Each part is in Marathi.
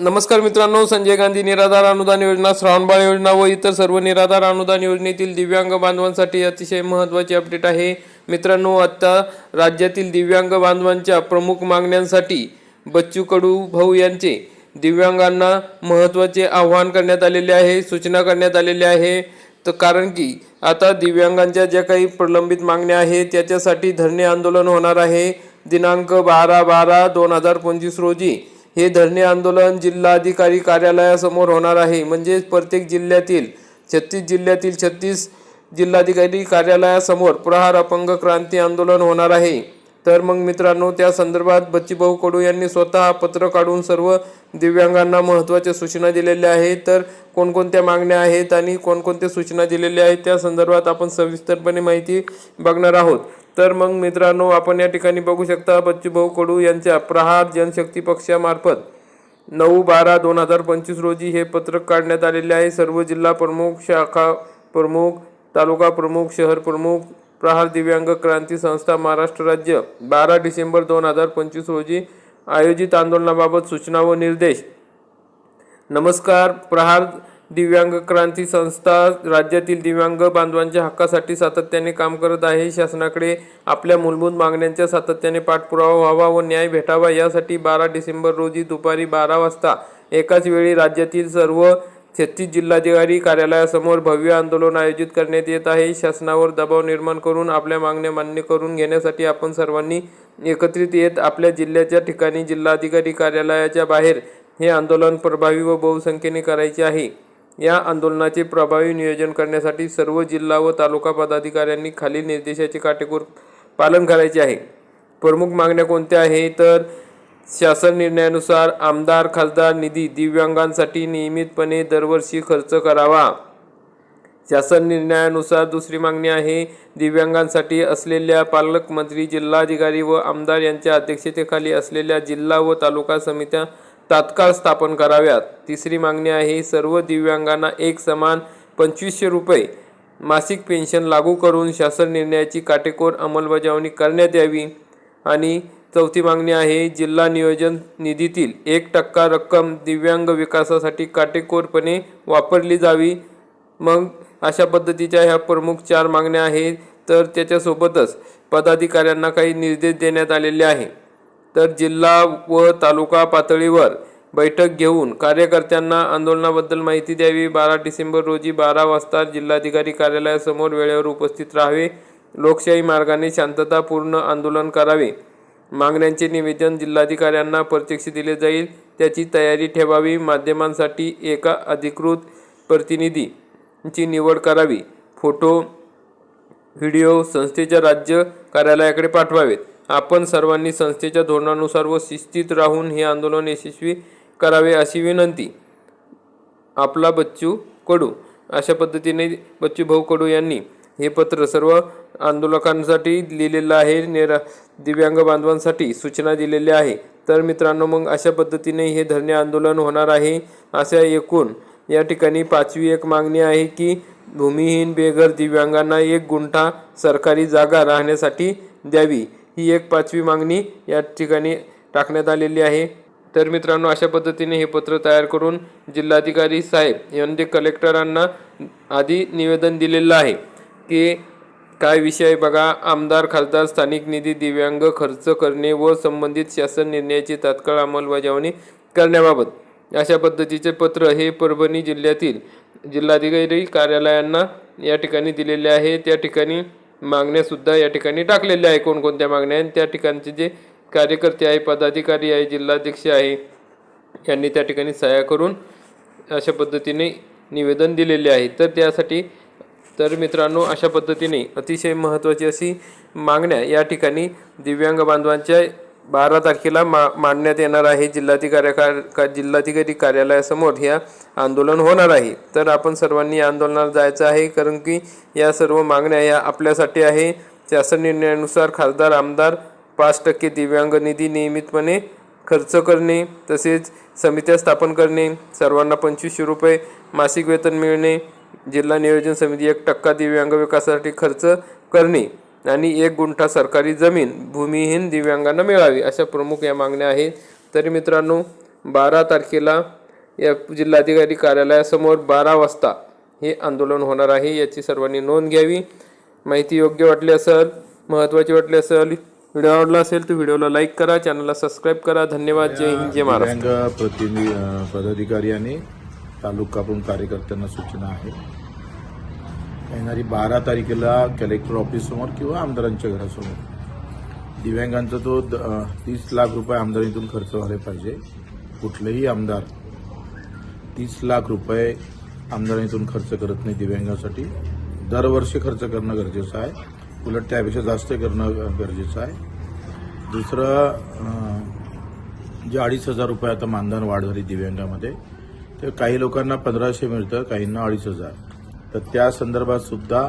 नमस्कार मित्रांनो, संजय गांधी निराधार अनुदान योजना, श्रावणबाळ योजना व इतर सर्व निराधार अनुदान योजनेतील दिव्यांग बांधवांसाठी अतिशय महत्त्वाची अपडेट आहे। मित्रांनो, आता राज्यातील दिव्यांग बांधवांच्या प्रमुख मागण्यांसाठी बच्चू कडू भाऊ यांचे दिव्यांगांना महत्त्वाचे आवाहन करण्यात आलेले आहे, सूचना करण्यात आलेली आहे। तर कारण की आता दिव्यांगांच्या ज्या काही प्रलंबित मागण्या आहेत त्याच्यासाठी धरणे आंदोलन होणार आहे। दिनांक 12/12/2025 रोजी हे धरणे आंदोलन जिल्हाधिकारी कार्यालयासमोर होणार आहे। म्हणजे प्रत्येक जिल्ह्यातील 36 जिल्हाधिकारी कार्यालयासमोर प्रहार अपंग क्रांती आंदोलन होणार आहे। तर मग मित्रांनो, त्या संदर्भात बच्चूभाऊ कडू यांनी स्वतः पत्र काढून सर्व दिव्यांगांना महत्त्वाच्या सूचना दिलेल्या आहेत। तर कोणकोणत्या मागण्या आहेत आणि कोणकोणत्या सूचना दिलेल्या आहेत त्या संदर्भात आपण सविस्तरपणे माहिती बघणार आहोत। तर मग मित्रांनो, आपण या ठिकाणी बघू शकता बच्चूभाऊ कडू यांच्या प्रहार जनशक्ती पक्षामार्फत 9/12/2025 रोजी हे पत्रक काढण्यात आलेले आहे। सर्व जिल्हा प्रमुख, शाखा प्रमुख, तालुका प्रमुख, शहर प्रमुख, प्रहार दिव्यांग क्रांती संस्था महाराष्ट्र राज्य 12 डिसेंबर 2025 रोजी आयोजित आंदोलनाबाबत सूचना व निर्देश। नमस्कार, प्रहार दिव्यांग क्रांती संस्था राज्यातील दिव्यांग बांधवांच्या हक्कासाठी सातत्याने काम करत आहे। शासनाकडे आपल्या मूलभूत मागण्यांचा सातत्याने पाठपुरावा व्हावा व न्याय भेटावा यासाठी 12 डिसेंबर रोजी दुपारी 12 वाजता एकाच वेळी राज्यातील सर्व 36 जिल्हाधिकारी कार्यालयासमोर भव्य आंदोलन आयोजित करण्यात येत आहे। शासनावर दबाव निर्माण करून आपल्या मागण्या मान्य करून घेण्यासाठी आपण सर्वांनी एकत्रित येत आपल्या जिल्ह्याच्या ठिकाणी जिल्हाधिकारी कार्यालयाच्या बाहेर हे आंदोलन प्रभावी व बहुसंख्येने करायचे आहे। या आंदोलनाचे प्रभावी नियोजन करण्यासाठी सर्व जिल्हा व तालुका पदाधिकाऱ्यांनी खालील निर्देशाचे काटेकोर पालन करायचे आहे। प्रमुख मागण्या कोणत्या आहेत तर शासन निर्णयानुसार आमदार खासदार निधी दिव्यांगांसाठी नियमितपणे दरवर्षी खर्च करावा। शासन निर्णयानुसार दुसरी मागणी आहे दिव्यांगांसाठी असलेल्या पालकमंत्री, जिल्हाधिकारी व आमदार यांच्या अध्यक्षतेखाली असलेल्या जिल्हा व तालुका समित्या तात्काळ स्थापन कराव्यात। तिसरी मागणी आहे सर्व दिव्यांगांना एक समान 2500 रुपये मासिक पेन्शन लागू करून शासन निर्णयाची काटेकोर अंमलबजावणी करण्यात यावी। आणि चौथी मागणी आहे जिल्हा नियोजन निधीतील 1% रक्कम दिव्यांग विकासासाठी काटेकोरपणे वापरली जावी। मग अशा पद्धतीच्या ह्या प्रमुख 4 मागण्या आहेत। तर त्याच्यासोबतच पदाधिकाऱ्यांना काही निर्देश देण्यात आलेले आहे। तर जिल्हा व तालुका पातळीवर बैठक घेऊन कार्यकर्त्यांना आंदोलनाबद्दल माहिती द्यावी। 12 डिसेंबर रोजी 12 वाजता जिल्हाधिकारी कार्यालयासमोर वेळेवर उपस्थित राहावे। लोकशाही मार्गाने शांततापूर्ण आंदोलन करावे। मागण्यांचे निवेदन जिल्हाधिकाऱ्यांना प्रत्यक्ष दिले जाईल त्याची तयारी ठेवावी। माध्यमांसाठी एका अधिकृत प्रतिनिधीची निवड करावी। फोटो व्हिडिओ संस्थेच्या राज्य कार्यालयाकडे पाठवावेत। आपण सर्वांनी संस्थेच्या धोरणानुसार व शिस्तीत राहून हे आंदोलन यशस्वी करावे अशी विनंती। आपला बच्चू कडू। अशा पद्धतीने बच्चूभाऊ कडू यांनी हे पत्र सर्व आंदोलकांसाठी लिहिलेलं आहे, दिव्यांग बांधवांसाठी सूचना दिलेल्या आहे। तर मित्रांनो, मग अशा पद्धतीने हे धरणे आंदोलन होणार आहे। अशा एकूण या ठिकाणी 5वी एक मागणी आहे की भूमिहीन बेघर दिव्यांगांना 1 गुंठा सरकारी जागा राहण्यासाठी द्यावी। ही एक 5वी मागणी या ठिकाणी टाकण्यात आलेली आहे। तर मित्रांनो, अशा पद्धतीने हे पत्र तयार करून जिल्हाधिकारी साहेब यांनी कलेक्टरांना आधी निवेदन दिलेलं आहे की काय विषय बघा, आमदार खासदार स्थानिक निधी दिव्यांग खर्च करणे व संबंधित शासन निर्णयाची तात्काळ अंमलबजावणी करण्याबाबत अशा पद्धतीचे पत्र हे परभणी जिल्ह्यातील जिल्हाधिकारी कार्यालयांना या ठिकाणी दिलेले आहे। त्या ठिकाणी मागण्यासुद्धा या ठिकाणी टाकलेल्या आहे कोणकोणत्या मागण्या आहेत। त्या ठिकाणचे जे कार्यकर्ते आहे, पदाधिकारी आहे, जिल्हाध्यक्ष आहे यांनी त्या ठिकाणी सह्या करून अशा पद्धतीने निवेदन दिलेले आहे। तर त्यासाठी तर मित्रांनो, अशा पद्धतीने अतिशय महत्त्वाची अशी मागण्या या ठिकाणी दिव्यांग बांधवांच्या 12 तारखेला मांडण्यात येणार आहे। जिल्हाधिकारी कार्यालयासमोर हे आंदोलन होणार आहे। तर आपण सर्वांनी या आंदोलनाला जायचं आहे कारण की या सर्व मागण्या या आपल्यासाठी आहे। शासन निर्णयानुसार खासदार आमदार 5% दिव्यांग निधी नियमितपणे खर्च करणे, तसेच समित्या स्थापन करणे, सर्वांना 2500 रुपये मासिक वेतन मिळणे, जिल्हा नियोजन समिती 1% दिव्यांग विकासासाठी खर्च करणे आणि 1 गुंठा सरकारी जमीन भूमिहीन दिव्यांगांना मिळावी, अशा प्रमुख या मागण्या आहेत। तरी मित्रांनो, 12 तारखेला या जिल्हाधिकारी कार्यालयासमोर 12 वाजता हे आंदोलन होणार आहे। याची सर्वांनी नोंद घ्यावी। माहिती योग्य वाटली असेल, महत्त्वाची वाटली असेल, व्हिडिओ आवडला असेल तर व्हिडिओला लाईक करा, चॅनलला सबस्क्राईब करा। धन्यवाद। जय हिंद, जय महाराष्ट्र। दिव्यांग पदाधिकारी आणि तालुका प्रमुख कार्यकर्त्यांना सूचना आहे, येणारी 12 तारखेला कलेक्टर ऑफिस समोर किंवा आमदारांच्या घरासमोर दिव्यांगांचा तो 30 लाख रुपये आमदारीतून खर्च व्हायला पाहिजे। कुठलेही आमदार 30 लाख रुपये आमदारीतून खर्च करत नाही दिव्यांगासाठी। दरवर्षी खर्च करणं गरजेचं आहे, उलट त्यापेक्षा जास्त करणं गरजेचं आहे। दुसरं, जे 2,500 रुपये आता मानधन वाढ झाली दिव्यांगामध्ये, तर काही लोकांना 1,500 मिळतं, काहींना 2,500, तर त्या संदर्भात सुद्धा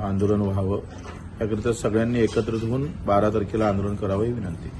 आंदोलन व्हावं, याकरिता सगळ्यांनी एकत्रित होऊन 12 तारखेला आंदोलन करावं ही विनंती।